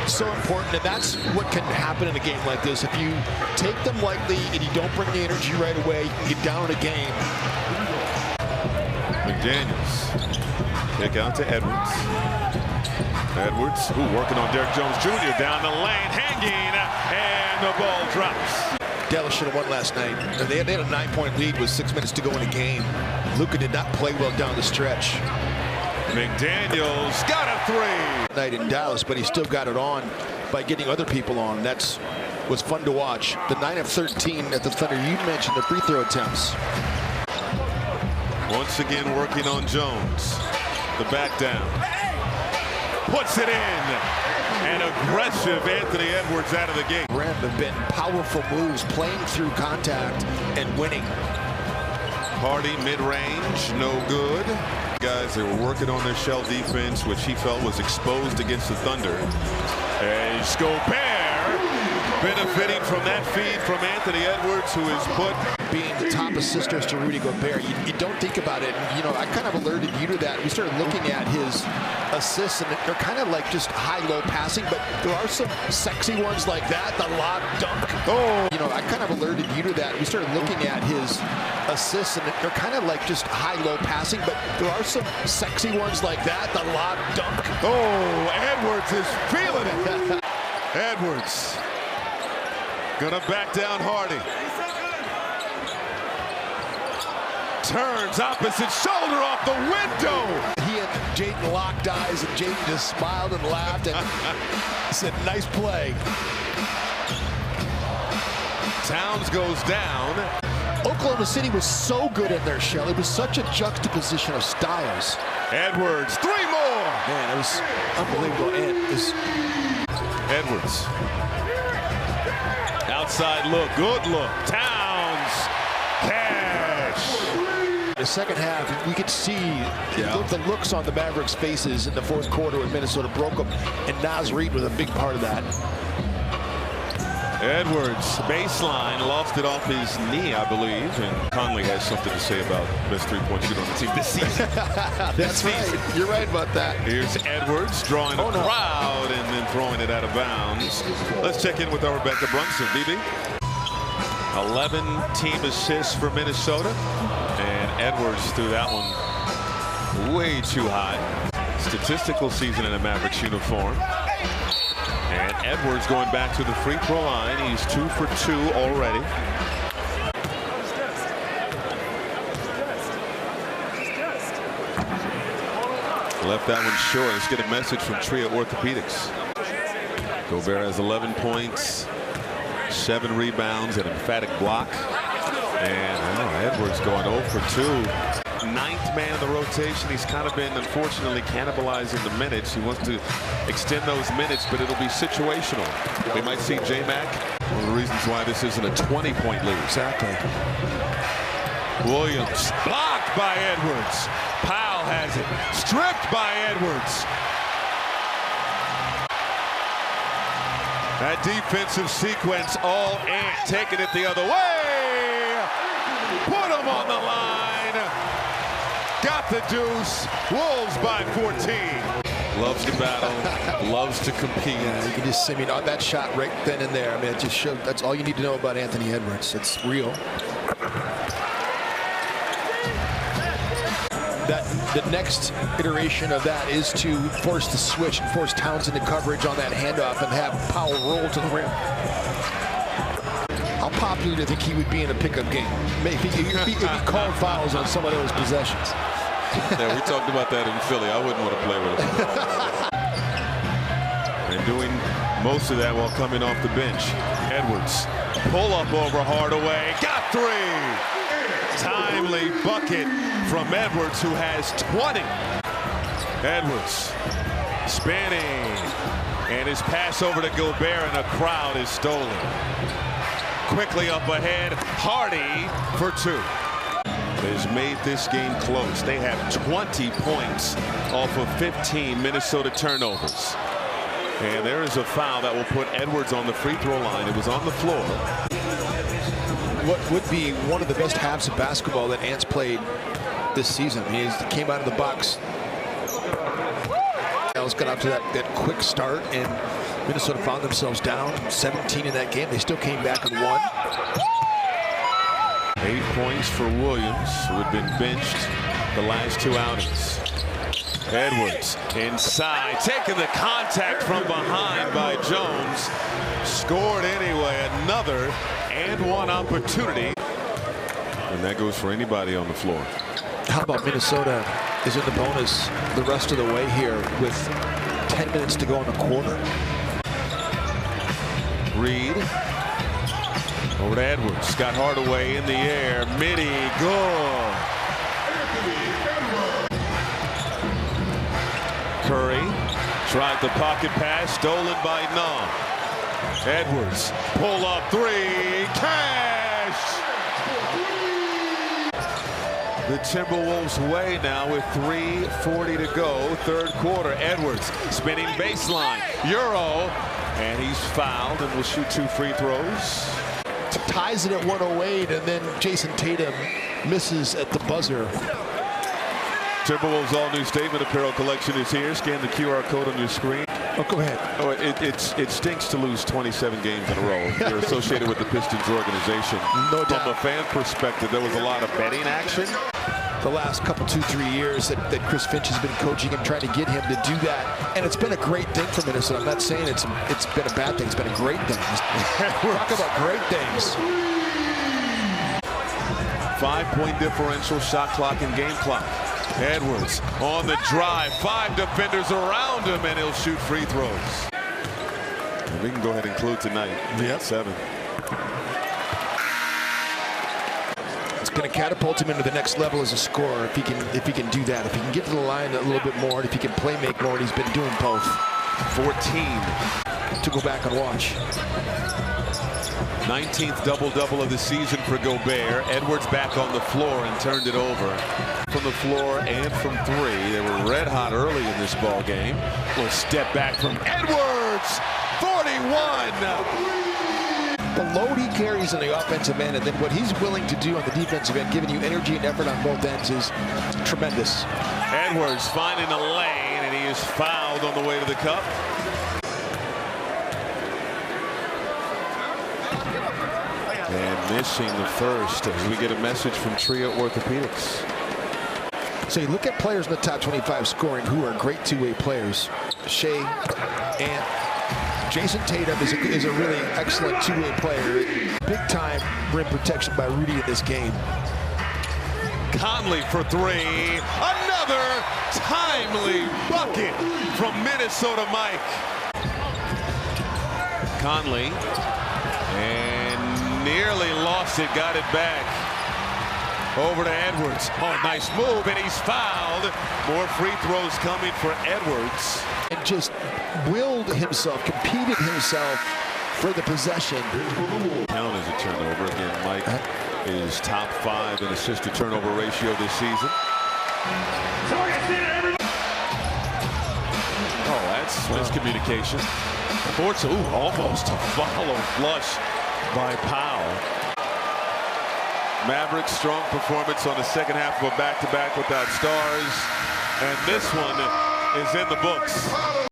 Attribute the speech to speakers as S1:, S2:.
S1: so important, and that's what can happen in a game like this. If you take them lightly and you don't bring the energy right away, you can get down in a game.
S2: McDaniels, kick out to Edwards. Edwards, working on Derrick Jones Jr. down the lane, hanging, and the ball drops.
S1: Dallas should have won last night. They had a 9-point lead with 6 minutes to go in the game. Luka did not play well down the stretch.
S2: McDaniels got a three.
S1: Night in Dallas, but he still got it on by getting other people on. That's was fun to watch. The 9 of 13 at the Thunder. You mentioned the free throw attempts.
S2: Once again working on Jones. The back down. Puts it in. And aggressive Anthony Edwards out of the gate.
S1: Ram have been powerful moves, playing through contact and winning.
S2: Hardy mid-range, no good. Guys, they were working on their shell defense, which he felt was exposed against the Thunder. As Gobert benefiting from that feed from Anthony Edwards, who is put
S1: being the top assisters to Rudy Gobert. You don't think about it. You know, I kind of alerted you to that. We started looking at his assists, and they're kind of like just high-low passing, but there are some sexy ones like that, the lob dunk. Oh, you know, I kind of alerted you to that. We started looking at his assists, and they're kind of like just high-low passing, but there are some sexy ones like that, the lob dunk.
S2: Oh, Edwards is feeling it. Edwards gonna back down Hardy. Turns opposite shoulder off the window.
S1: He and Jaden locked eyes, and Jaden just smiled and laughed and said, nice play.
S2: Towns goes down.
S1: Oklahoma City was so good in their shell. It was such a juxtaposition of styles.
S2: Edwards, three more.
S1: Man, it was unbelievable. And
S2: Edwards. Outside look, good look. Towns, cash.
S1: The second half, we could see the looks on the Mavericks' faces in the fourth quarter when Minnesota broke them, and Naz Reid was a big part of that.
S2: Edwards, baseline, lost it off his knee, I believe, and Conley has something to say about best three-point shooter on the team this season.
S1: That's right. You're right about that.
S2: Here's Edwards drawing a crowd and then throwing it out of bounds. Let's check in with our Rebecca Brunson. BB. 11 team assists for Minnesota, and Edwards threw that one way too high. Statistical season in a Mavericks uniform. And Edwards going back to the free throw line. He's 2 for 2 already. Left that one short. Let's get a message from Tria Orthopedics. Gobert has 11 points, 7 rebounds, an emphatic block. And Edwards going 0 for 2. Ninth man in the rotation. He's kind of been, unfortunately, cannibalizing the minutes. He wants to extend those minutes, but it'll be situational. We might see J-Mac. One of the reasons why this isn't a 20-point lead.
S1: Exactly.
S2: Williams blocked by Edwards. Powell has it. Stripped by Edwards. That defensive sequence all ant, taking it the other way. Put him on the line. Got the deuce. Wolves by 14. Loves to battle. Loves to compete.
S1: Yeah, you can just see me on that shot right then and there. I mean, it just showed. That's all you need to know about Anthony Edwards. It's real. The next iteration of that is to force the switch and force Towns into coverage on that handoff and have Powell roll to the rim. How popular do you think he would be in a pickup game? Maybe if he called fouls on some of those possessions.
S2: Yeah, we talked about that in Philly. I wouldn't want to play with him. And doing most of that while coming off the bench. Edwards, pull up over Hardaway, got 3. Timely bucket from Edwards, who has 20. Edwards spinning, and his pass over to Gobert, and a crowd is stolen. Quickly up ahead, Hardy for 2. Has made this game close. They have 20 points off of 15 Minnesota turnovers. And there is a foul that will put Edwards on the free throw line. It was on the floor.
S1: What would be one of the best halves of basketball that Ant's played this season. He came out of the box. Got off to that quick start, and Minnesota found themselves down 17 in that game. They still came back and won.
S2: 8 points for Williams, who had been benched the last 2 outings. Edwards inside, taking the contact from behind by Jones. Scored anyway, another and one opportunity. And that goes for anybody on the floor.
S1: How about Minnesota is in the bonus the rest of the way here with 10 minutes to go in the quarter.
S2: Reed over to Edwards. Scott Hardaway in the air. Midi, good. Curry tried the pocket pass, stolen by Nunn. Edwards, pull up 3, cash! The Timberwolves way now with 3:40 to go, third quarter. Edwards spinning baseline, Euro, and he's fouled and will shoot 2 free throws.
S1: Ties it at 108, and then Jason Tatum misses at the buzzer.
S2: Timberwolves all-new statement apparel collection is here. Scan the QR code on your screen.
S1: Oh, go ahead.
S2: Oh, it stinks to lose 27 games in a row. You're associated with the Pistons organization.
S1: No doubt.
S2: From a fan perspective, there was a lot of betting action.
S1: The last couple, 2-3 years that Chris Finch has been coaching him, trying to get him to do that. And it's been a great thing for Minnesota. I'm not saying it's been a bad thing. It's been a great thing. Talk about great things.
S2: 5-point differential, shot clock and game clock. Edwards on the drive, 5 defenders around him, and he'll shoot free throws. And we can go ahead and include tonight.
S1: Yep.
S2: 7.
S1: It's going to catapult him into the next level as a scorer if he can do that. If he can get to the line a little bit more, and if he can play make more, and he's been doing both.
S2: 14
S1: to go back and watch.
S2: 19th double-double of the season for Gobert. Edwards back on the floor and turned it over. From the floor and from 3. They were red hot early in this ball game. Little step back from Edwards. 41.
S1: The load he carries on the offensive end, and then what he's willing to do on the defensive end, giving you energy and effort on both ends, is tremendous.
S2: Edwards finding a lane, and he is fouled on the way to the cup. And missing the first as we get a message from Trio Orthopedics.
S1: So you look at players in the top 25 scoring who are great two-way players. Shea and Jason Tatum is a really excellent two-way player. Big time rim protection by Rudy in this game.
S2: Conley for 3. Another timely bucket from Minnesota Mike. Conley, and nearly lost it, got it back. Over to Edwards. Oh, nice move, and he's fouled. More free throws coming for Edwards.
S1: And just willed himself, competed himself for the possession.
S2: Count as a turnover. Again, Mike is top 5 in assist-to-turnover ratio this season. Oh, that's miscommunication. Forza, almost a follow flush by Powell. Mavericks strong performance on the second half of a back-to-back without stars, and this one is in the books.